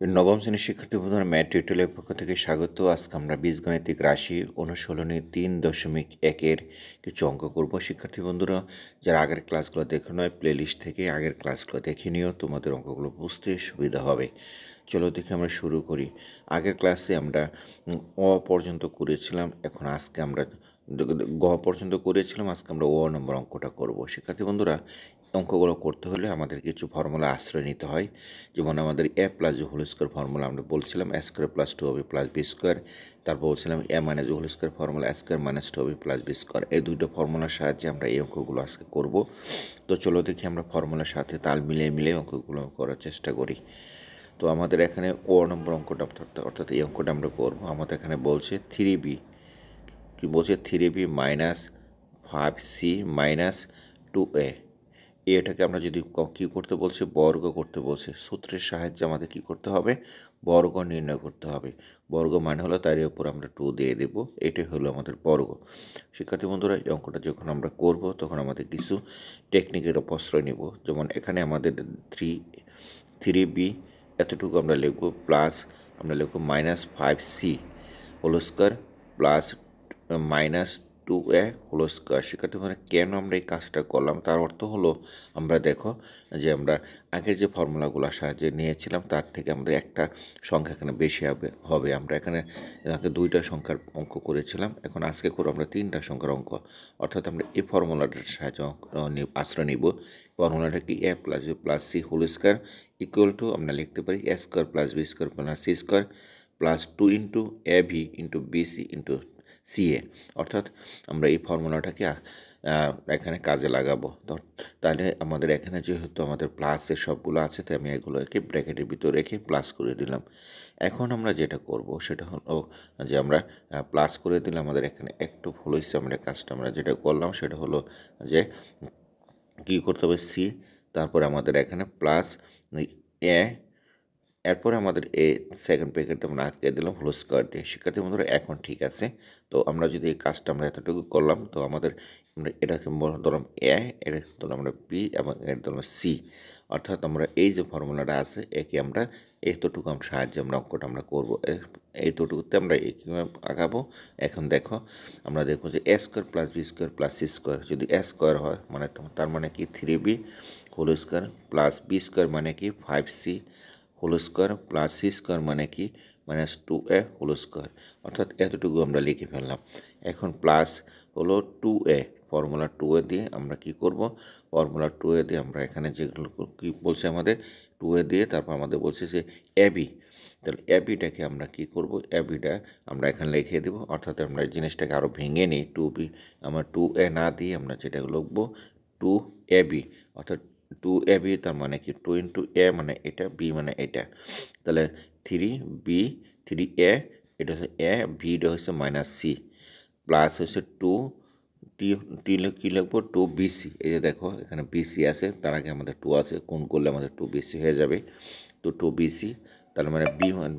নবম শ্রেণীর শিক্ষার্থী বন্ধুরা ম্যাথ টিউটোরিয়ালের পক্ষ থেকে স্বাগত। আজকে আমরা বীজগণিতিক রাশি অনুশীলনী 3.1-এর কিছু অঙ্ক করব। শিক্ষার্থী বন্ধুরা যারা আগের ক্লাসগুলো দেখে নয় প্লেলিস্ট থেকে আগের ক্লাসগুলো দেখে নিও, তোমাদের অঙ্কগুলো বুঝতে সুবিধা হবে। চলো দেখে আমরা শুরু করি। আগের ক্লাসে আমরা অ পর্যন্ত করেছিলাম, এখন আজকে আমরা গ পর্যন্ত করেছিলাম, আজকে আমরা ও নম্বর অঙ্কটা করব। শিক্ষার্থী বন্ধুরা অঙ্কগুলো করতে হলে আমাদের কিছু ফর্মুলা আশ্রয় নিতে হয়। যেমন আমাদের a plus b whole square formula আমরা বলছিলাম এ স্কোয়ার প্লাস টু হবে প্লাস বি স্কোয়ার। তারপর বলছিলাম a minus b whole square formula a square minus two হবে প্লাস বি স্কোয়ার। এই দুটো ফর্মুলার সাহায্যে আমরা এই অঙ্কগুলো আজকে করব। তো চলো দেখি আমরা ফর্মুলার সাথে তাল মিলিয়ে মিলিয়ে অঙ্কগুলো করার চেষ্টা করি। তো আমাদের এখানে ও নম্বর অঙ্কটা অর্থাৎ এই অঙ্কটা আমরা করব। আমাদের এখানে বলছে 3b, কি বলছে 3b minus 5c minus 2a। এটাকে আমরা যদি কী করতে বলছে, বর্গ করতে বলছে, সূত্রের সাহায্যে আমাদের কি করতে হবে, বর্গ নির্ণয় করতে হবে। বর্গ মানে হলো তার উপর আমরা 2 দিয়ে দেব, এটাই হলো আমাদের বর্গ। শিক্ষার্থী বন্ধুরা এই অঙ্কটা যখন আমরা করব তখন আমাদের কিছু টেকনিকের প্রশ্রয় নেব। যেমন এখানে আমাদের 3b এতটুকু আমরা লিখব, প্লাস আমরা লিখব minus 5c whole square plus minus 2a whole square. শিক্ষার্থী মানে কেন আমরা এই কাজটা করলাম, তার অর্থ হলো আমরা দেখো যে আমরা আগের যে ফর্মুলাগুলোর সাহায্যে নিয়েছিলাম তার থেকে আমাদের একটা সংখ্যা এখানে বেশি হবে। আমরা এখানে আগে দুইটা সংখ্যার অঙ্ক করেছিলাম, এখন আজকে করব আমরা তিনটা সংখ্যার অঙ্ক। অর্থাৎ আমরা এই ফর্মুলাটার সাহায্যে আশ্রয় নিব। ফর্মুলাটা কি, a plus b plus c whole square equal to আমরা লিখতে পারি a square plus B square plus c square plus 2 into a b into bc into ca. অর্থাৎ আমরা এই ফর্মুলাটাকে এখানে কাজে লাগাবো। তাহলে আমাদের এখানে যেহেতু আমাদের প্লাসের সবগুলো আছে, তাই আমি এগুলোকে ব্র্যাকেটের ভিতরে রেখে প্লাস করে দিলাম। এখন আমরা যেটা করব সেটা হলো যে আমরা প্লাস করে দিলে আমাদের এখানে একটু ভুল হয়েছে। আমরা কাজটা আমরা যেটা করলাম সেটা হলো যে কী করতে হবে, সি, তারপরে আমাদের এখানে প্লাস এ, এরপরে আমাদের এই সেকেন্ড ব্র্যাকেট আমরা আটকে দিলাম হোল স্কোয়ার দিয়ে। শিক্ষার্থী বন্ধুরা এখন ঠিক আছে। তো আমরা যদি এই কাজটা আমরা এতটুকু করলাম, তো আমাদের আমরা এটাকে ধরলাম এ, এটা ধরলাম আমরা বি এবং এটা ধরলাম সি। অর্থাৎ আমরা এই যে ফর্মুলাটা আছে একে আমরা এতটুকু সাহায্যে আমরা অঙ্কটা আমরা করবো। এইটুকুতে আমরা কীভাবে আঁকাবো, এখন দেখো আমরা দেখবো যে a square plus B square plus c square. যদি এ স্কোয়ার হয় মানে তার মানে কি 3b whole square plus B square মানে কি 5c whole square plus c square মানে কি মাইনাস 2a হোল স্কোয়ার। অর্থাৎ এতটুকু আমরা লিখে ফেললাম। এখন প্লাস হলো 2a, ফর্মুলা 2a দিয়ে আমরা কি করব, ফর্মুলা 2a দিয়ে আমরা এখানে যেগুলো কী বলছে আমাদের 2a দিয়ে তারপর আমাদের বলছে যে এবি। তাহলে এবিটাকে আমরা কি করব, এবিটা আমরা এখানে লিখে দেবো। অর্থাৎ আমরা এই জিনিসটাকে আরও ভেঙে নিই, 2b আমরা 2a না দিয়ে আমরা যেটা লিখবো 2ab। অর্থাৎ 2ab তার মানে কি 2 ইন্টু এ মানে এটা, বি মানে এটা। তাহলে 3b 3a, এটা হচ্ছে এ, বিটা হচ্ছে মাইনাস সি, প্লাস হচ্ছে 2 টি টি কী লিখবো 2bc। এই যে দেখো এখানে বিসি আছে, তার আগে আমাদের 2 আছে, কোন করলে আমাদের 2bc হয়ে যাবে। তো 2bc তার মানে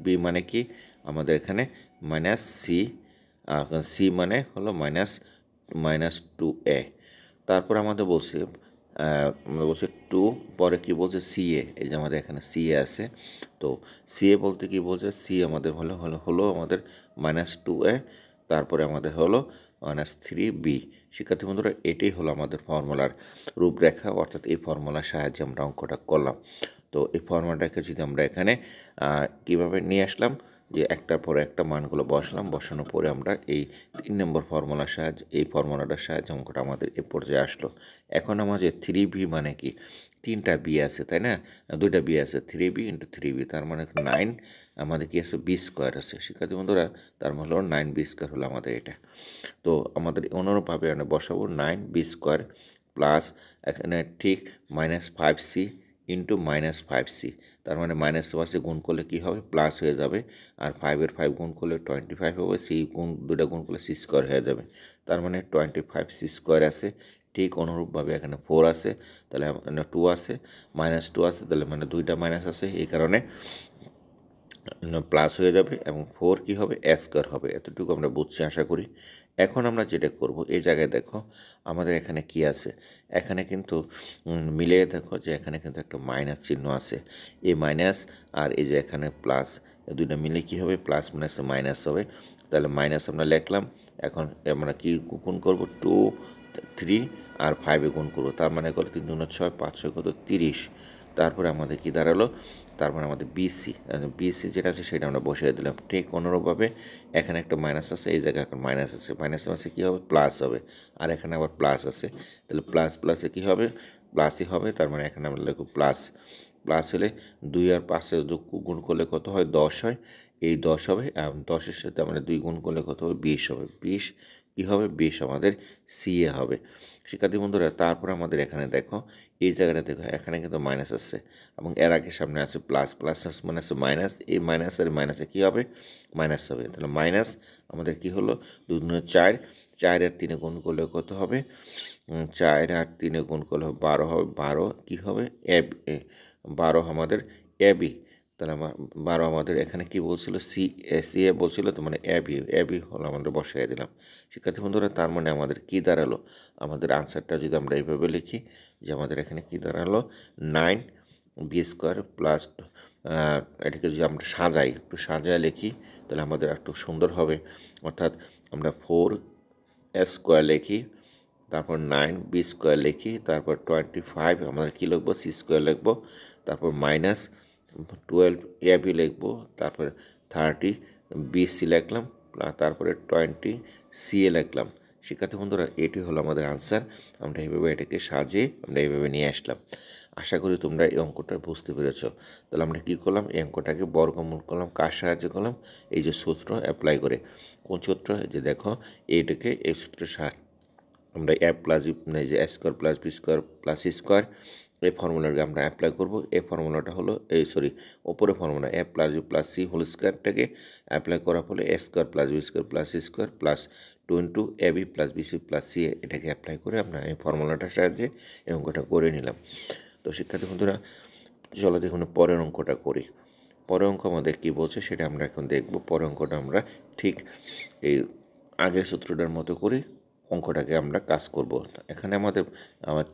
বি মানে কি আমাদের এখানে মাইনাস সি, আর সি মানে হলো মাইনাস মাইনাস 2a। তারপর আমাদের বলছে আমাদের বলছে 2, পরে কি বলছে সিএ। এই যে আমাদের এখানে সিএ আছে, তো সিএ বলতে কি বলছে, সি আমাদের হলো আমাদের মাইনাস 2a, তারপরে আমাদের হলো মাইনাস 3b। শিক্ষার্থী বন্ধুরা এটাই হলো আমাদের ফর্মুলার রূপরেখা, অর্থাৎ এই ফর্মুলার সাহায্যে আমরা অঙ্কটা করলাম। তো এই ফর্মুলাটাকে যদি আমরা এখানে কীভাবে নিয়ে আসলাম, যে একটার পর একটা মানগুলো বসালাম, বসানোর পরে আমরা এই 3 নম্বর ফর্মুলার সাহায্যে এই ফর্মুলাটার সাহায্যে অঙ্কটা আমাদের এ পর্যায়ে আসলো। এখন আমাদের 3b মানে কি, তিনটা বি আছে তাই না, দুইটা বি আছে, 3b ইন্টু 3b তার মানে 9, আমাদের কি আছে বি স্কোয়ার আছে। শিক্ষার্থী বন্ধুরা তার মানে হলো 9b স্কোয়ার হলো আমাদের এটা। তো আমাদের অনুরূপভাবে আমরা বসাবো 9b স্কোয়ার প্লাস এখানে ঠিক minus 5c into minus 5c। তার মানে মাইনাস পাশে গুণ করলে কী হবে, প্লাস হয়ে যাবে, আর 5-এর 5 গুণ করলে 25 হবে, সি গুণ দুটা গুণ করলে সি স্কোয়ার হয়ে যাবে। তার মানে 25c স্কোয়ার আছে। ঠিক অনুরূপভাবে এখানে 4 আছে, তাহলে 2 আছে, মাইনাস 2 আছে, তাহলে মানে দুইটা মাইনাস আছে, এই কারণে প্লাস হয়ে যাবে এবং 4 কী হবে স্কোয়ার হবে। এতটুকু আমরা বুঝছি আশা করি। এখন আমরা যেটা করব, এই জায়গায় দেখো আমাদের এখানে কি আছে, এখানে কিন্তু মিলিয়ে দেখো যে এখানে কিন্তু একটা মাইনাস চিহ্ন আছে। এই মাইনাস আর এই যে এখানে প্লাস, এই দুইটা মিলে কী হবে, প্লাস মাইনাসে মাইনাস হবে। তাহলে মাইনাস আমরা লিখলাম। এখন আমরা কি গুণ করব, 2 3 আর 5 গুণ করবো। তার মানে কত, 3 দুগুণে 6, 5 6 কত 30। তারপরে আমাদের কি দাঁড়ালো, তারপরে আমাদের বিসি, বিসি যেটা আছে সেটা আমরা বসিয়ে দিলাম। ঠিক অনুরূপভাবে এখানে একটা মাইনাস আছে, এই জায়গায় এখন মাইনাস আছে, মাইনাসের মাসে কী হবে, প্লাস হবে। আর এখানে আবার প্লাস আছে, তাহলে প্লাস প্লাসে কী হবে, প্লাসই হবে। তার মানে এখানে আমরা লিখব প্লাস। প্লাস হলে 2 আর 5 গুণ করলে কত হয়, 10 হয়। এই 10 হবে, 10-এর সাথে আমরা 2 গুণ করলে কত হবে, 20 হবে। 20 কী হবে, 20 আমাদের সিএ হবে। শিক্ষার্থী বন্ধুরা, তারপর আমাদের এখানে দেখো, এই জায়গাটা দেখো এখানে কিন্তু মাইনাস আছে এবং এর আগে সামনে আছে প্লাস, প্লাস মানে আছে মাইনাস। এই মাইনাস আর মাইনাসে কী হবে, মাইনাস হবে। তাহলে মাইনাস আমাদের কি হলো, 2 দুগুণে 4, 4 আর 3 গুণ করলে কত হবে, 4 আর 3 গুণ করলে 12 হবে। 12 কী হবে, 12 আমাদের এবি। তাহলে আমার 12 আমাদের এখানে কি বলছিল, সি এ বলছিল, তো মানে এবি, এবি হলো আমাদের বসাই দিলাম। শিক্ষার্থী বন্ধুরা, তার মানে আমাদের কি দাঁড়ালো, আমাদের আনসারটা যদি আমরা এইভাবে লিখি যে আমাদের এখানে কি দাঁড়ালো, 9 বি স্কোয়ার প্লাস, এটাকে যদি আমরা সাজাই, একটু সাজায় লিখি তাহলে আমাদের একটু সুন্দর হবে। অর্থাৎ আমরা 4 স্কোয়ার লিখি, তারপর 9 বি স্কোয়ার লিখি, তারপর 25 আমাদের কী লিখবো, সি স্কোয়ার লিখবো, তারপর মাইনাস 12 এ বি লিখবো, তারপর 30 বি সি লিখলাম, তারপরে 20 সি এ লিখলাম। শিক্ষার্থী বন্ধুরা, এটি হলো আমাদের আনসার। আমরা এইভাবে এটাকে সাজিয়ে আমরা এইভাবে নিয়ে আসলাম। আশা করি তোমরা এই অঙ্কটা বুঝতে পেরেছ। তাহলে আমরা কী করলাম, এই অঙ্কটাকে বর্গমূল করলাম, কার সাহায্যে করলাম, এই যে সূত্র অ্যাপ্লাই করে। কোন সূত্র, যে দেখো এইটাকে, এই সূত্রের সাহায্যে আমরা এ প্লাস যে a square plus B square plus c square, এই ফর্মুলাটাকে আমরা অ্যাপ্লাই করব। এই ফর্মুলাটা হলো ওপরে formula a plus b plus c whole স্কোয়ারটাকে অ্যাপ্লাই করার ফলে a square plus B square plus c square plus 2 a b plus b c plus c এটাকে অ্যাপ্লাই করে আমরা এই ফর্মুলাটার সাহায্যে এই অঙ্কটা করে নিলাম। তো শিক্ষার্থী বন্ধুরা, চলো দেখুন পরের অঙ্কটা করি। পরের অঙ্ক আমাদের কী বলছে সেটা আমরা এখন দেখব। পরের অঙ্কটা আমরা ঠিক এই আগের সূত্রটার মতো করি, অঙ্কটাকে আমরা কাজ করব। এখানে আমাদের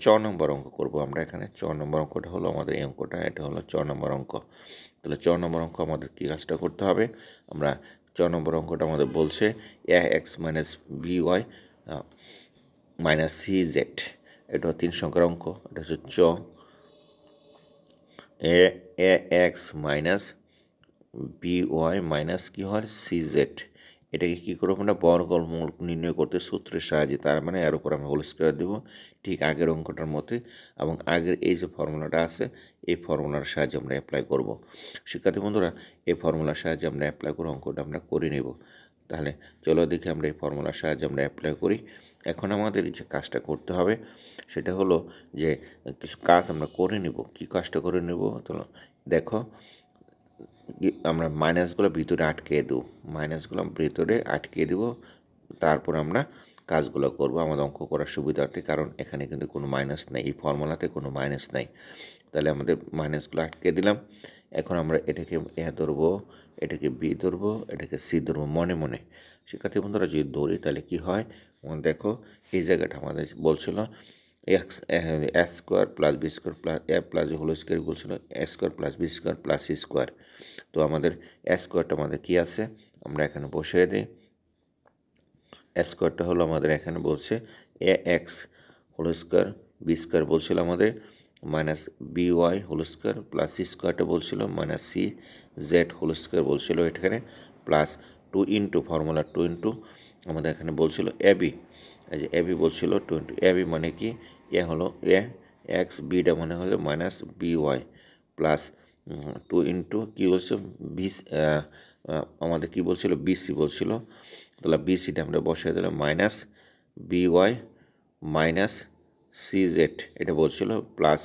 4 নম্বর অঙ্ক করব আমরা। এখানে 4 নম্বর অঙ্কটা হলো আমাদের এই অঙ্কটা, এটা হলো 4 নম্বর অঙ্ক। তাহলে 4 নম্বর অঙ্ক আমাদের কী কাজটা করতে হবে, আমরা 4 নম্বর অঙ্কটা আমাদের বলছে a x minus B Y minus C Z. এটা 3 সংখ্যার অঙ্ক। এটা হচ্ছে a x minus B Y minus কী হয়, সি জেড। এটাকে কী করবো আমরা, বর্গমূল নির্ণয় করতে সূত্রের সাহায্যে, তার মানে এর উপর আমরা হোল স্কোয়ার দেবো ঠিক আগের অঙ্কটার মতোই। এবং আগের এই যে ফর্মুলাটা আছে এই ফর্মুলার সাহায্যে আমরা অ্যাপ্লাই করব। শিক্ষার্থী বন্ধুরা, এই ফর্মুলার সাহায্যে আমরা অ্যাপ্লাই করে অঙ্কটা আমরা করে নেব। তাহলে চলো দেখি আমরা এই ফর্মুলার সাহায্যে আমরা অ্যাপ্লাই করি। এখন আমাদের যে কাজটা করতে হবে সেটা হলো যে কিছু কাজ আমরা করে নেব। কী কাজটা করে নেব, তো দেখো আমরা মাইনাসগুলো ভিতরে আটকে দেবো, মাইনাসগুলো ভিতরে আটকে দেবো। তারপর আমরা কাজগুলো করব আমাদের অঙ্ক করার সুবিধার্থে, কারণ এখানে কিন্তু কোনো মাইনাস নাই, এই ফর্মুলাতে কোনো মাইনাস নাই। তাহলে আমাদের মাইনাসগুলো আটকে দিলাম। এখন আমরা এটাকে এ ধরবো, এটাকে বি ধরবো, এটাকে সি ধরবো মনে মনে। শিক্ষার্থী বন্ধুরা, যদি ধরি তাহলে কি হয়, দেখো এই জায়গাটা আমাদের বলছিল x square plus B square plus a plus whole square বলছিল a square plus B square plus c square. তো আমাদের স্কোয়ারটা আমাদের কী আছে, আমরা এখানে বসিয়ে দিই। স্কোয়ারটা হলো আমাদের এখানে বলছে a x whole square, b square বলছিল আমাদের minus B y whole square plus c স্কোয়ারটা বলছিল minus C z whole square বলছিল এখানে, প্লাস 2 ইন্টু ফর্মুলা 2 ইন্টু আমাদের এখানে বলছিল এ বি। এই যে এ বি বলছিল 2 ইন্টু এ বি মানে কি, এ হলো এ এক্স, বিটা মানে হলো minus B y plus 2 into কী বলছে বি, আমাদের কী বলছিল বিসি বলছিল। তাহলে বিসিটা আমরা বসিয়ে দিলাম minus B Y minus C Z এটা বলছিল, প্লাস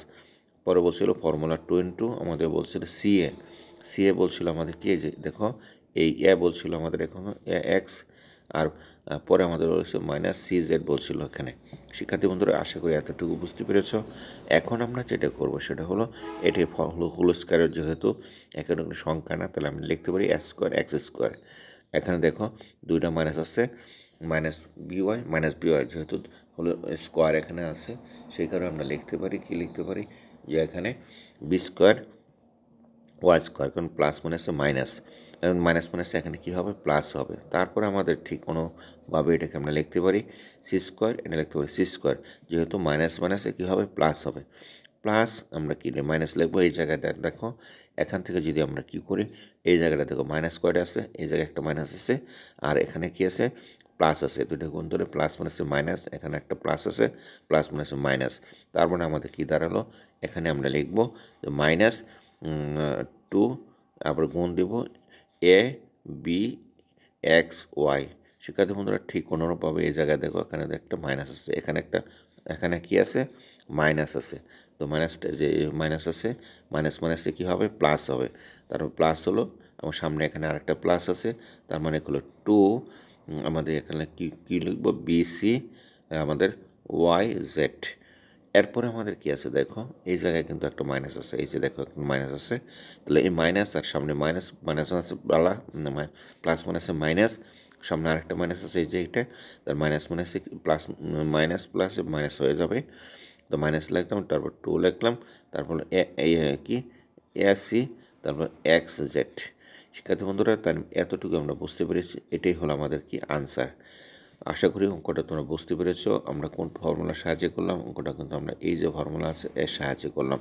পরে বলছিল ফর্মুলা 2 ইন্টু আমাদের বলছিল সিএ বলছিল আমাদের কি, যে দেখো এই এ বলছিল আমাদের এখন এ এক্স আর পরে আমাদের বলেছে মাইনাস CZ বলছিল এখানে। শিক্ষার্থী বন্ধুরা, আশা করি এতটুকু বুঝতে পেরেছ। এখন আমরা যেটা করব সেটা হলো এটি হোল স্কয়ারের, যেহেতু এখানে কোনো সংখ্যা না, তাহলে আমরা লিখতে পারি s স্কয়ার x স্কয়ার। এখানে দেখো দুইটা মাইনাস আছে, মাইনাস বিওয়াই যেহেতু হলো স্কোয়ার এখানে আছে, সেই কারণে আমরা লিখতে পারি, কি লিখতে পারি, যে এখানে বি স্কোয়ার ওয়াই স্কোয়ার, কারণ প্লাস মানে আছে মাইনাস, এবং মাইনাস মানে আছে এখানে কী হবে, প্লাস হবে। তারপরে আমাদের ঠিক কোনোভাবে এটাকে আমরা লিখতে পারি সি স্কোয়ার, এটা লিখতে পারি সি স্কোয়ার, যেহেতু মাইনাস মাইনাসে কী হবে, প্লাস হবে। প্লাস আমরা কী মাইনাস লিখবো, এই জায়গাটা দেখো, এখান থেকে যদি আমরা কী করি, এই জায়গাটা দেখো মাইনাস কয়টা আছে, এই জায়গায় একটা মাইনাস আছে, আর এখানে কি আছে, প্লাস আছে। দুটো গুণ ধরে প্লাস মাইনাসে মাইনাস, এখানে একটা প্লাস আছে, প্লাস মাইনাসে মাইনাস। তার মানে আমাদের কী দাঁড়ালো, এখানে আমরা লিখবো যে মাইনাস 2, আবার গুণ দেব এ বি এক্স ওয়াই। শিক্ষার্থী বন্ধুরা, ঠিক অনুরূপভাবে এই জায়গায় দেখো, এখানে একটা মাইনাস আছে, এখানে কি আছে, মাইনাস আছে। তো মাইনাসটা যে মাইনাস আছে, মাইনাস মাইনাসে কী হবে, প্লাস হবে। তারপর প্লাস হলো, এবং সামনে এখানে আরেকটা প্লাস আছে, তার মানে হলো 2, আমাদের এখানে কী লিখবো, BC আমাদের YZ। এরপরে আমাদের কি আছে দেখো, এই জায়গায় কিন্তু একটা মাইনাস আছে, এই যে দেখো একটা মাইনাস আছে, তাহলে এই মাইনাস আর সামনে মাইনাস, মাইনাস আছে প্লাস মাইনাসে মাইনাস, সামনে আরেকটা মাইনাস আছে, এই যে এটা, তার মাইনাস মাইনাসে প্লাস, মাইনাস প্লাস মাইনাস হয়ে যাবে। তো মাইনাস লিখলাম, তারপর 2 লিখলাম, তারপর কি AC, তারপর XZ। শিক্ষার্থী বন্ধুরা, তার এতটুকু আমরা বুঝতে পেরেছি, এটাই হলো আমাদের কি আনসার। আশা করি অঙ্কটা তোমরা বুঝতে পেরেছো। আমরা কোন ফর্মুলার সাহায্যে করলাম, অঙ্কটা কিন্তু আমরা এই যে ফর্মুলা আছে এর সাহায্যে করলাম।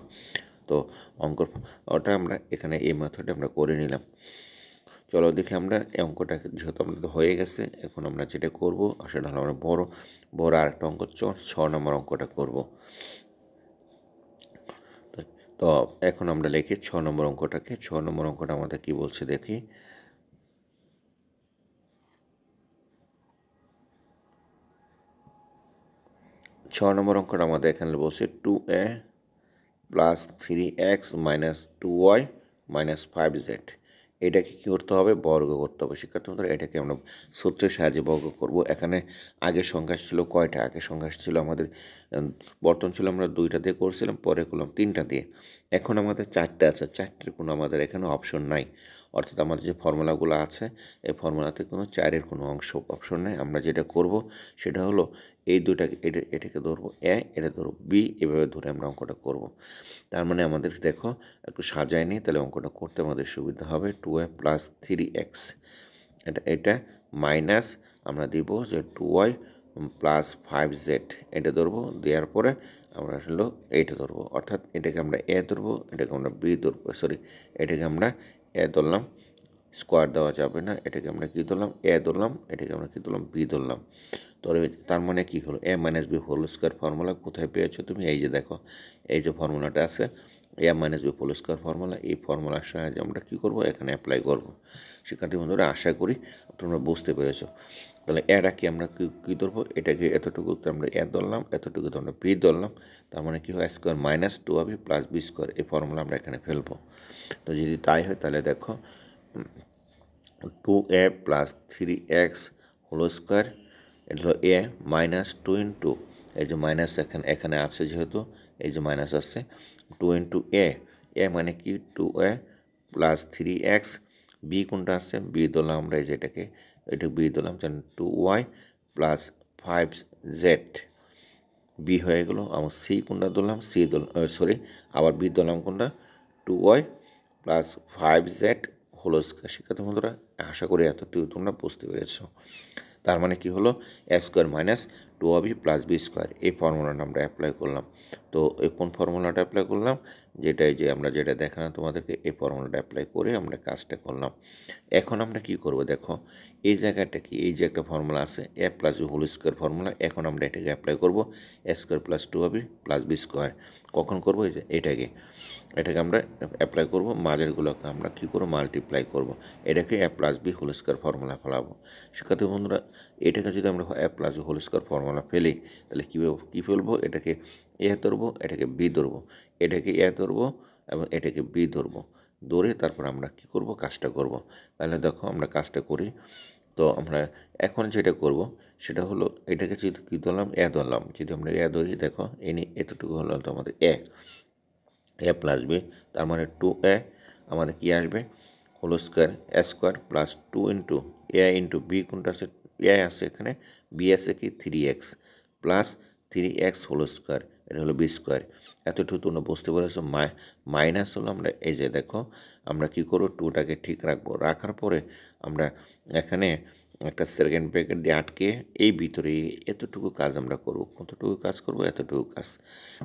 তো ওটা আমরা এখানে এই মেথডে আমরা করে নিলাম। চলো দেখি আমরা এই অঙ্কটা, যেহেতু আমাদের হয়ে গেছে, এখন আমরা যেটা করব সেটা হলো আমরা বড় আরেকটা অঙ্ক 6 নম্বর অঙ্কটা করব। তো এখন আমরা লিখি 6 নম্বর অঙ্কটাকে। 6 নম্বর অঙ্কটা আমাদের কি বলছে দেখি। 6 নম্বর অঙ্কটা আমাদের এখানে বলছে 2a plus 3x minus 2y minus 5z। এটাকে কী করতে হবে, বর্গ করতে হবে। শিক্ষার্থী বন্ধুরা, এটাকে আমরা সূত্রের সাহায্যে বর্গ করব। এখানে আগের সংখ্যা ছিল কয়টা, আগের সংখ্যা ছিল আমাদের বর্তমান ছিল আমরা 2টা দিয়ে করছিলাম, পরে করলাম 3টা দিয়ে। এখন আমাদের 4টা আছে, 4টের কোনো আমাদের এখানে অপশন নাই, অর্থাৎ আমাদের যে ফর্মুলাগুলো আছে এই ফর্মুলাতে কোনো 4-এর কোনো অপশন নেই। আমরা যেটা করব সেটা হলো এই দুটাকে, এটাকে ধরবো এ, এটা ধরবো বি, এভাবে ধরে আমরা অঙ্কটা করব। তার মানে আমাদের দেখো একটু সাজায় নিই, তাহলে অঙ্কটা করতে আমাদের সুবিধা হবে। 2a প্লাস 3x, এটা মাইনাস আমরা দিব যে 2y প্লাস 5z, এটা ধরবো, দেওয়ার পরে আমরা হলো এইটা ধরবো, অর্থাৎ এটাকে আমরা এ ধরবো, এটাকে আমরা বি ধরবো, এটাকে আমরা এ ধরলাম, স্কোয়ার দেওয়া যাবে না, এটাকে আমরা কী ধরলাম, এ ধরলাম, এটাকে আমরা কী ধরলাম, বি ধরলাম। তার মানে কী হলো, a minus b whole square formula কোথায় পেয়েছো তুমি, এই যে দেখো, এই যে ফর্মুলাটা আছে a minus b whole square formula, এই ফর্মুলার সাহায্যে আমরা কী করবো, এখানে অ্যাপ্লাই করবো। শিক্ষার্থী বন্ধুরা, আশা করি তোমরা বুঝতে পেরেছো। তাহলে এটা কি আমরা কী ধরবো, এটাকে এতটুকু আমরা এ ধরলাম, এতটুকু আমরা বি ধরলাম, তার মানে কী হয়, square minus 2ab plus B square, এই ফর্মুলা আমরা এখানে ফেলবো। তো যদি তাই হয় তাহলে দেখো 2a plus 3x whole square, এটা হলো এ মাইনাস 2 ইন্টু, এই যে মাইনাস এখানে আছে যেহেতু, এই যে মাইনাস আছে, 2 ইন্টু এ মানে কি 2a প্লাস 3x, বি কোনটা আছে, বি ধরলাম আমরা, এই যে এটা বি ধরলাম, 2y প্লাস 5z, বি হয়ে গেলো। আমার সি কোনটা ধরলাম, আবার বি ধরলাম কোনটা, 2y plus 5z whole square. শিক্ষার্থী বন্ধুরা, আশা করি এতটুকু তোমরা বুঝতে পেরেছো। তার মানে কি হলো, a square minus 2ab plus B square, এই ফর্মুলাটা আমরা অ্যাপ্লাই করলাম। তো এই কোন ফর্মুলাটা অ্যাপ্লাই করলাম, আমরা যেটা দেখালাম তোমাদেরকে, এই ফর্মুলাটা অ্যাপ্লাই করে আমরা কাজটা করলাম। এখন আমরা কি করব দেখো, এই জায়গাটা কি, এই যে একটা ফর্মুলা আছে a plus b whole square formula, এখন আমরা এটাকে অ্যাপ্লাই করব, a square plus 2ab plus B square. কখন করবো, এই যে এটাকে আমরা অ্যাপ্লাই করব, মাঝেরগুলোকে আমরা কী করবো, মাল্টিপ্লাই করব, এটাকে a plus b whole square formula ফেলাবো। শিক্ষার্থী বন্ধুরা, এটাকে যদি আমরা a plus b whole square formula ফেলি, তাহলে কী ফেলবো, এটাকে এ ধরবো, এটাকে বি ধরবো, এটাকে এ ধরবো এবং এটাকে বি ধরবো, ধরে তারপর আমরা কী করব, কাজটা করব। তাহলে দেখো আমরা কাজটা করি, তো আমরা এখন যেটা করব সেটা হলো এটাকে যদি কী ধরলাম এ ধরলাম, যদি আমরা এ ধরি দেখো এনি এতটুকু হলো তো আমাদের এ প্লাস বি, তার মানে 2a আমাদের কি আসবে হোল স্কোয়ার এ স্কোয়ার প্লাস 2 ইন্টু এ ইন্টু বি, কোনটা আছে এ আছে এখানে, বি আছে কি 3x plus 3x whole square, এটা হলো বি স্কোয়ার। এতটুকু তোমরা বুঝতে পেরেছো। মাইনাস হলো আমরা এই যে দেখো আমরা কি করবো, টুটাকে ঠিক রাখবো, রাখার পরে আমরা এখানে একটা সেকেন্ড ব্র্যাকেট দিয়ে আটকে এই ভিতরে এতটুকু কাজ আমরা করব। কতটুকু কাজ করব, এতটুকু কাজ।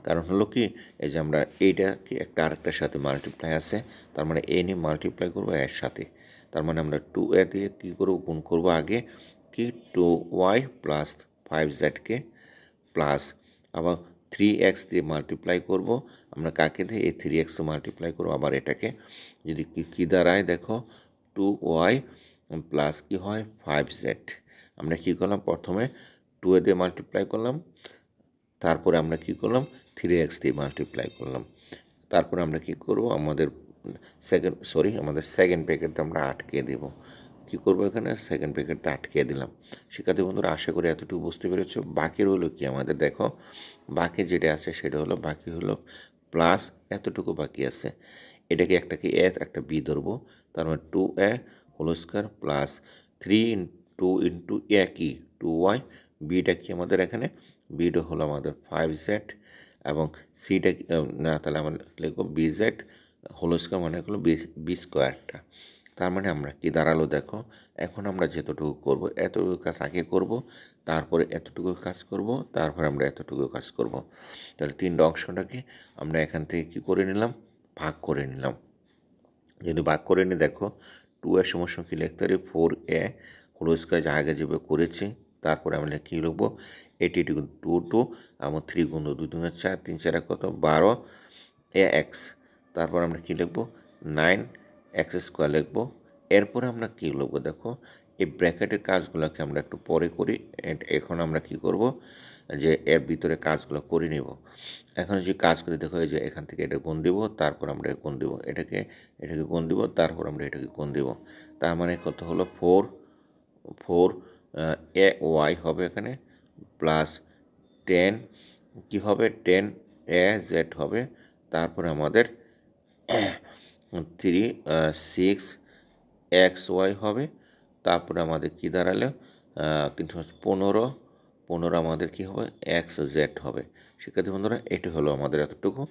কারণ হলো কি এই যে আমরা এইটাকে একটা আরেকটার সাথে মাল্টিপ্লাই আছে, তার মানে এ নিয়ে মাল্টিপ্লাই করবো এর সাথে, তার মানে আমরা 2a দিয়ে কী করবো, গুণ করবো আগে কি 2y প্লাস 5zকে প্লাস আবার 3x দিয়ে মাল্টিপ্লাই করব আমরা কাকে দিয়ে, এই 3x মাল্টিপ্লাই করবো আবার এটাকে, যদি কী দাঁড়ায় দেখো 2y প্লাস কি হয় 5z। আমরা কী করলাম, প্রথমে 2a দিয়ে মাল্টিপ্লাই করলাম, তারপরে আমরা কি করলাম 3x দিয়ে মাল্টিপ্লাই করলাম, তারপরে আমরা কি করব আমাদের আমাদের সেকেন্ড ব্র্যাকেটটা আমরা আটকে দেব। কি করব এখানে সেকেন্ড ব্র্যাকেটটা আটকে দিলাম। শিক্ষার্থী বন্ধুরা আশা করি এতটুকু বুঝতে পেরেছো। বাকি হলো কি আমাদের দেখো, বাকি যেটা আছে সেটা হলো বাকি হলো প্লাস এতটুকু বাকি আছে, এটাকে একটাকে এ একটা বি ধরবো, তার মানে 2a whole square plus 2 into a কি 2y, বিটা কি আমাদের এখানে, বিটা হলো আমাদের 5z এবং সিটা না, তাহলে আমরা লিখবো বিজেড হোল স্কোয়ার মানে হলো বি স্কোয়ারটা। তার মানে আমরা কি দাঁড়ালো দেখো, এখন আমরা যতটুকু করব এতটুকু কাজ আগে করব, তারপরে এতটুকু কাজ করব, তারপরে আমরা এতটুকু কাজ করব। তাহলে তিনটা অংশটাকে আমরা এখান থেকে কি করে নিলাম, ভাগ করে নিলাম। যদি ভাগ করে নিই দেখো 2 সমস্যা কী লিখতে পারি 4a হোল স্কোয়ার যা আগে যেভাবে করেছি, তারপরে আমরা কী লিখবো 80 2 এবং 3 গুণ 2 2 4 3 4 কত 12 ax, তারপর আমরা কী লিখবো 9x স্কোয়ার লিখবো। এরপরে আমরা কী লিখবো দেখো, এই ব্র্যাকেটের কাজগুলোকে আমরা একটু পরে করি, এখন আমরা কি করব যে এর ভিতরে কাজগুলো করে নেব। এখন যে কাজ করে দেখো এই যে এখান থেকে এটা গুণ দেব, তারপর আমরা গুণ দেব, এটাকে গুণ দেব, তারপর আমরা এটাকে গুণ দেব। তার মানে কত হলো 4 এ ওয়াই হবে এখানে প্লাস 10 কি হবে 10 এ জেড হবে, তারপরে আমাদের 6 এক্স ওয়াই হবে, তারপরে আমাদের কি দাঁড়ালো 15 আমাদের কি হবে এক্স জেড হবে। শিক্ষার্থী বন্ধুরা এটি হলো আমাদের এতটুকু।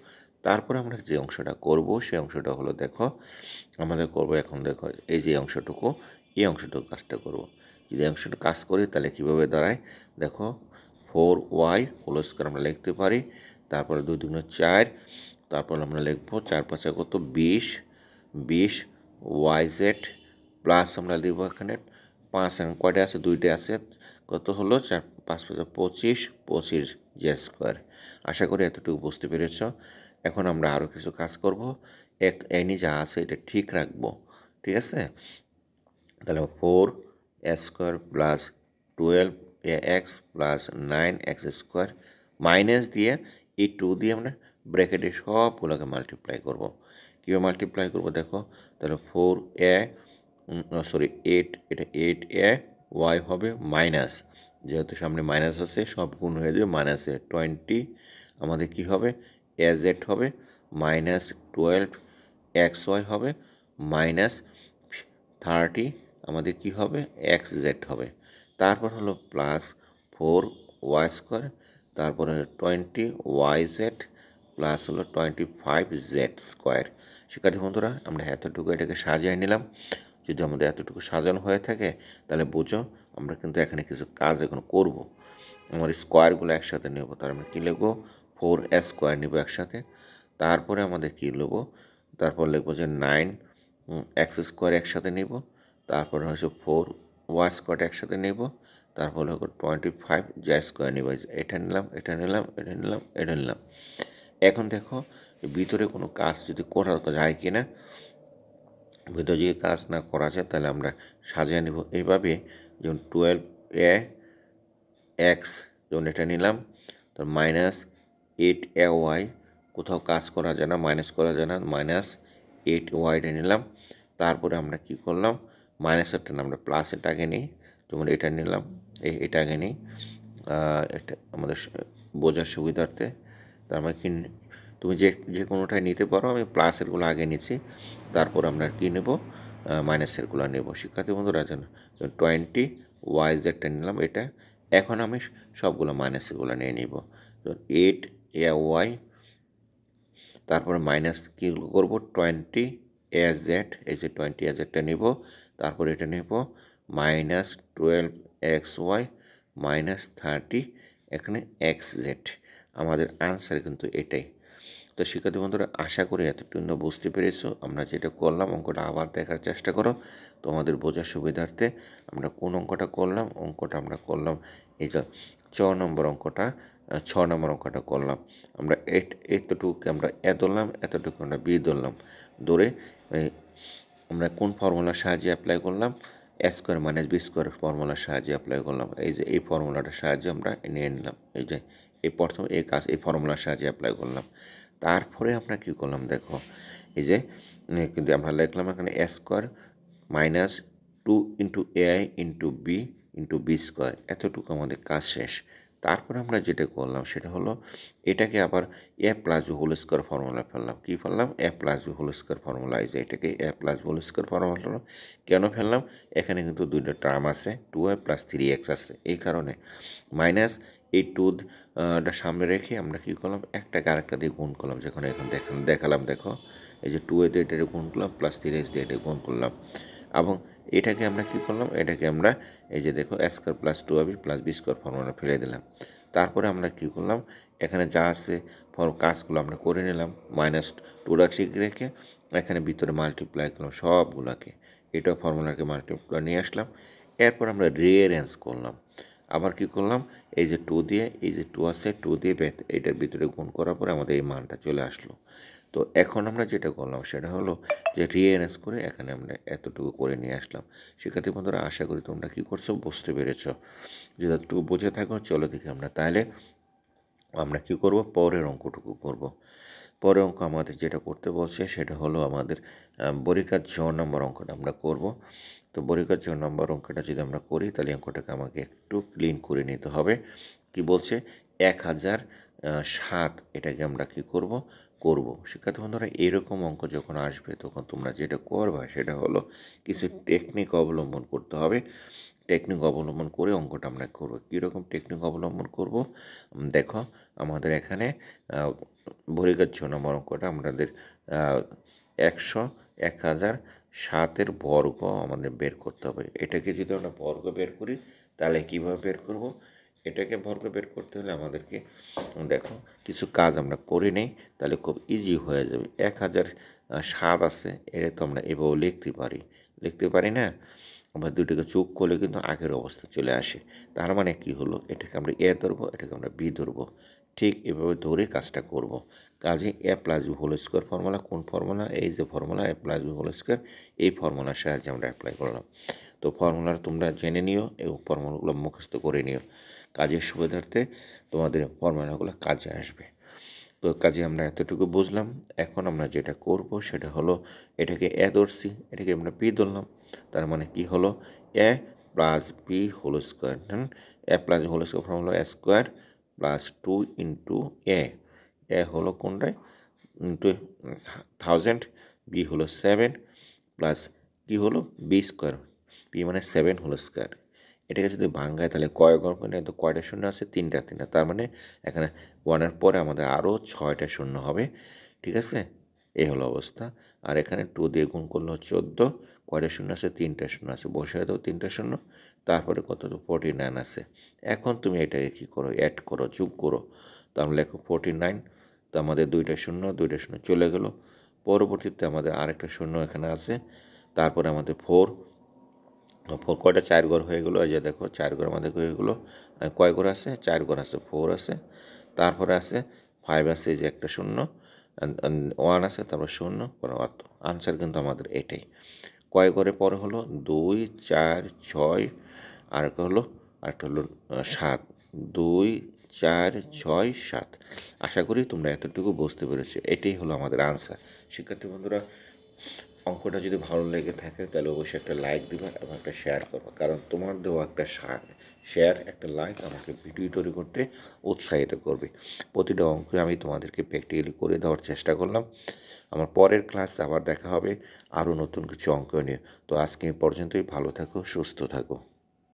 তারপরে আমরা যে অংশটা করব সেই অংশটা হলো দেখো আমাদের করব এখন দেখো এই যে অংশটুকু, এই অংশটুকু কাজটা করব। যদি অংশটা কাজ করি তাহলে কীভাবে দাঁড়ায় দেখো 4y হোল স্কোয়ার আমরা লিখতে পারি, তারপরে 2 2 4, তারপর আমরা লিখবো 4 5 কত 20 yz প্লাস আমরা দেব এখানে 5 এবং কয়টা আছে 2টা আছে, কত হলো 4 5 5 25 জে স্কোয়ার। আশা করি এতটুকু বুঝতে পেরেছ। এখন আমরা আরও কিছু কাজ করব, এনি যা আছে এটা ঠিক রাখবো, ঠিক আছে। তাহলে 4 square plus 12 x plus 9x square minus দিয়ে এই 2 দিয়ে আমরা ব্র্যাকেটে সবগুলোকে মাল্টিপ্লাই করব। কীভাবে মাল্টিপ্লাই করব দেখো, তাহলে 8 এটা 8a ওয়াই হবে মাইনাস, যেহেতু সামনে মাইনাস আছে সব গুণ হয়ে যাবে মাইনাসে 20 আমাদের কি হবে এজেড হবে মাইনাস 12xy হবে মাইনাস 30 আমাদের কি হবে xz হবে, তারপর হলো প্লাস 4y স্কোয়ার, তারপরে 20yz প্লাস হলো 25z স্কোয়ার। শিক্ষার্থী বন্ধুরা আমরা এতটুকু এটাকে সাজিয়ে নিলাম। যদি আমাদের এতটুকু সাজানো হয়ে থাকে তাহলে বুঝো আমরা কিন্তু এখানে কিছু কাজ এখন করব। আমার স্কোয়ারগুলো একসাথে নেব, তার আমরা কী লিখবো 4a স্কোয়ার নেব একসাথে, তারপরে আমাদের কী নেবো, তারপর লিখবো যে 9x স্কোয়ার একসাথে নেব, তারপরে হচ্ছে 4y স্কোয়ার একসাথে নেব, তারপর হলো 25 জে স্কোয়ার নেব। এটা নিলাম এটা নিলাম এটা নিলাম এটা নিলাম। এখন দেখো ভিতরে কোনো কাজ যদি করা যায় কি না, ভিতরে যদি কাজ না করা যায় তাহলে আমরা সাজিয়ে নেব এইভাবে, যেমন 12a এক্স যেমন এটা নিলাম, তো মাইনাস 8ay কোথাও কাজ করা যায় না, মাইনাস করা যায় না, মাইনাস 8yটা নিলাম, তারপরে আমরা কি করলাম মাইনাসেরটা আমরা প্লাসেরটাকে নিই, যেমন এটা নিলাম, এটা আগে নিই, এটা আমাদের বোঝার সুবিধার্থে। তার মানে কি, তুমি যে কোনোটাই নিতে পারো, আমি প্লাসেরগুলো আগে নিচ্ছি, তারপর আমরা কী নেব, মাইনাসেরগুলো নেব। শিক্ষার্থী বন্ধুরা যেন 20 ওয়াইজেরটা নিলাম এটা, এখন আমি সবগুলো মাইনাসেরগুলো নিয়ে নিব। 8 ওয়াই, তারপরে মাইনাস কী করবো, 20 জেড, এই যে 20 জেডটা নেব, তারপরে এটা নেব -12 XY -30 এখানে XZ। আমাদের আনসার কিন্তু এটাই। তো শিক্ষার্থী বন্ধুরা, আশা করি এতটুকু বুঝতে পেরেছো। আমরা যেটা করলাম, অঙ্কটা আবার দেখার চেষ্টা করো তোমাদের বোঝার সুবিধার্থে। আমরা কোন অঙ্কটা করলাম, অঙ্কটা আমরা করলাম এই যে 6 নম্বর অঙ্কটা, 6 নম্বর অঙ্কটা করলাম। আমরা এতটুকুকে আমরা এ ধরলাম, এতটুকু আমরা বি ধরলাম, ধরে আমরা কোন ফর্মুলার সাহায্যে অ্যাপ্লাই করলাম, A² - B² ফর্মুলার সাহায্যে অ্যাপ্লাই করলাম। এই যে এই ফর্মুলাটার সাহায্যে আমরা নিয়ে নিলাম, এই যে এই প্রথম এই ফর্মুলার সাহায্যে অ্যাপ্লাই করলাম। তারপরে আমরা কী করলাম দেখো, এই যে কিন্তু আমরা লিখলাম এখানে A² -2 × AI × B × B², এতটুকু আমাদের কাজ শেষ। তারপরে আমরা যেটা করলাম সেটা হলো, এটাকে আবার A+B² ফর্মুলা ফেললাম। কী ফেললাম? A+B² formula. এই যে এটাকে A+B² ফর্মুলা কেন ফেললাম? এখানে কিন্তু দুইটা টার্ম আছে, 2y + 3x আছে, এই কারণে মাইনাস এই 2টা সামনে রেখে আমরা কী করলাম, একটাকে আরেকটা দিয়ে গুণ করলাম। যখন এখন দেখালাম দেখো, এই যে 2a দিয়ে এটা গুণ করলাম, +3x দিয়ে এটা গুণ করলাম, এবং এটাকে আমরা কী করলাম, এটাকে আমরা এই যে দেখো A² + 2ab + B² ফর্মুলা ফেলে দিলাম। তারপরে আমরা কী করলাম, এখানে যা আছে কাজগুলো আমরা করে নিলাম, -2টা ঠিক রেখে এখানে ভিতরে মাল্টিপ্লাই করলাম সবগুলোকে, এটা ফর্মুলাকে মাল্টিপ্লাই নিয়ে আসলাম। এরপর আমরা রিঅ্যারেঞ্জ করলাম, আবার কি করলাম, এই যে 2 দিয়ে, এই যে 2 আছে, 2 দিয়ে এটার ভিতরে গুণ করার পরে আমাদের এই মানটা চলে আসলো। তো এখন আমরা যেটা করলাম সেটা হলো যে রিঅ্যারেঞ্জ করে এখানে আমরা এতটুকু করে নিয়ে আসলাম। শিক্ষার্থী বন্ধুরা, আশা করি তোমরা কী করছো, বুঝতে পেরেছ। যদি একটু বুঝে থাকো, চলো দেখি আমরা তাহলে আমরা কী করব, পরের অঙ্কটুকু করব। পরের অঙ্ক আমাদের যেটা করতে বলছে সেটা হলো আমাদের পরীক্ষার 6 নম্বর অঙ্কটা আমরা করব। তো পরীক্ষার 6 নম্বর অঙ্কটা যদি আমরা করি, তাহলে অঙ্কটাকে আমাকে একটু ক্লিন করে নিতে হবে। কি বলছে, 1007, এটাকে আমরা কি করব, শিক্ষার্থী বন্ধুরা, এরকম অঙ্ক যখন আসবে তখন তোমরা যেটা করবা সেটা হলো কিছু টেকনিক অবলম্বন করতে হবে। টেকনিক অবলম্বন করে অঙ্কটা আমরা করব। কীরকম টেকনিক অবলম্বন করব, দেখো আমাদের এখানে পরীক্ষার 6 নম্বর অঙ্কটা আমাদের 1007 বর্গ আমাদের বের করতে হবে। এটাকে যদি আমরা বর্গ বের করি, তাহলে কীভাবে বের করব, এটাকে বর্গ বের করতে হলে আমাদেরকে দেখো কিছু কাজ আমরা করে নেই, তাহলে খুব ইজি হয়ে যাবে। 1007 আছে, এটা তো আমরা এভাবে লিখতে পারি না, আমরা দুটোকে যোগ করলে কিন্তু আগের অবস্থা চলে আসে। তার মানে কি হলো, এটাকে আমরা এ ধরবো, এটাকে আমরা বি ধরবো, ঠিক এভাবে ধরে কাজটা করব। কাজে A+B² ফর্মুলা, কোন ফর্মুলা, এই যে ফর্মুলা A+B², এই ফর্মুলার সাহায্যে আমরা অ্যাপ্লাই করলাম। তো ফর্মুলা তোমরা জেনে নিও এবং ফর্মুলাগুলো মুখস্থ করে নিও, কাজের সুবিধার্থে তোমাদের ফর্মুলাগুলো কাজে আসবে। তো কাজে আমরা এতটুকু বুঝলাম। এখন আমরা যেটা করব সেটা হলো, এটাকে এ ধরছি, এটাকে আমরা বি ধরলাম, তার মানে কি হলো, A+B² A+B² formula A² + 2 × A হলো কোনটায়, 1000, B হলো 7, প্লাস কি হলো, B², B মানে 7 হোল স্কোয়ার। এটাকে যদি ভাঙায় তাহলে কয় ঘর করে, তো কয়টা শূন্য আছে, তিনটা, তার মানে এখানে 1-এর পরে আমাদের আরও 6টা শূন্য হবে, ঠিক আছে, এই হলো অবস্থা। আর এখানে 2 দিয়ে গুণ করলে 14, কয়টা শূন্য আছে, তিনটা শূন্য আছে, বসিয়ে দাও তিনটা শূন্য, তারপরে কত, 49 আছে। এখন তুমি এটাকে কী করো, অ্যাড করো, যোগ করো, তো আমরা লেখো 49, তো আমাদের দুইটা শূন্য চলে গেল। পরবর্তীতে আমাদের আরেকটা শূন্য এখানে আছে, তারপরে আমাদের 4 কয়টা, 4 ঘর হয়ে গেলো। এই যে দেখো 4 ঘর আমাদের হয়ে গেলো। কয় ঘর আছে, 4 ঘর আছে, 4 আছে, তারপরে আছে 5 আছে, এই যে একটা শূন্য, 1 আছে, তারপর শূন্য, আনসার কিন্তু আমাদের এটাই। কয় ঘরে পরে হলো, 2, 4, 6, আরেকটা হলো 7, 2, 4, 6, 7। আশা করি তোমরা এতটুকু বুঝতে পেরেছো, এটাই হলো আমাদের আনসার। শিক্ষার্থী বন্ধুরা, অঙ্কটা যদি ভালো লেগে থাকে তাহলে অবশ্যই একটা লাইক দিবা এবং একটা শেয়ার করবা, কারণ তোমার দেওয়া একটা শেয়ার একটা লাইক আমাকে ভিডিও তৈরি করতে উৎসাহিত করবে। প্রতিটা অঙ্কে আমি তোমাদেরকে প্র্যাকটিক্যালি করে দেওয়ার চেষ্টা করলাম। আমার পরের ক্লাস আবার দেখা হবে আরও নতুন কিছু অঙ্ক নিয়ে। তো আজকে এই পর্যন্তই, ভালো থাকো, সুস্থ থাকো।